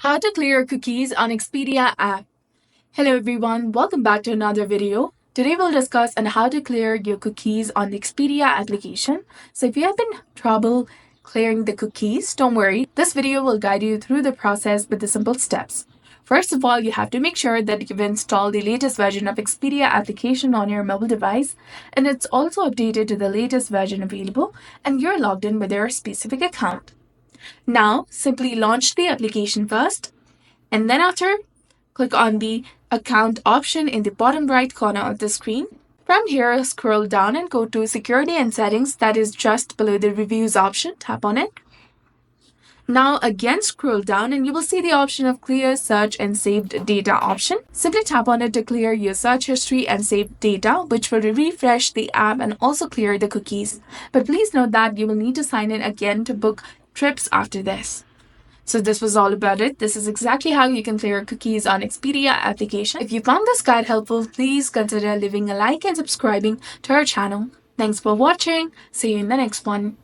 How to clear cookies on Expedia app. Hello everyone, welcome back to another video. Today we'll discuss on how to clear your cookies on the Expedia application. So if you have been trouble clearing the cookies, don't worry. This video will guide you through the process with the simple steps. First of all, you have to make sure that you've installed the latest version of Expedia application on your mobile device and it's also updated to the latest version available and you're logged in with your specific account. Now, simply launch the application first, and then after, click on the account option in the bottom right corner of the screen. From here, scroll down and go to Security and Settings, that is just below the Reviews option. Tap on it. Now again scroll down and you will see the option of Clear Search and Saved Data option. Simply tap on it to clear your search history and saved data, which will refresh the app and also clear the cookies. But please note that you will need to sign in again to book trips after this. So this was all about it. This is exactly how you can clear cookies on Expedia application. If you found this guide helpful, please consider leaving a like and subscribing to our channel. Thanks for watching. See you in the next one.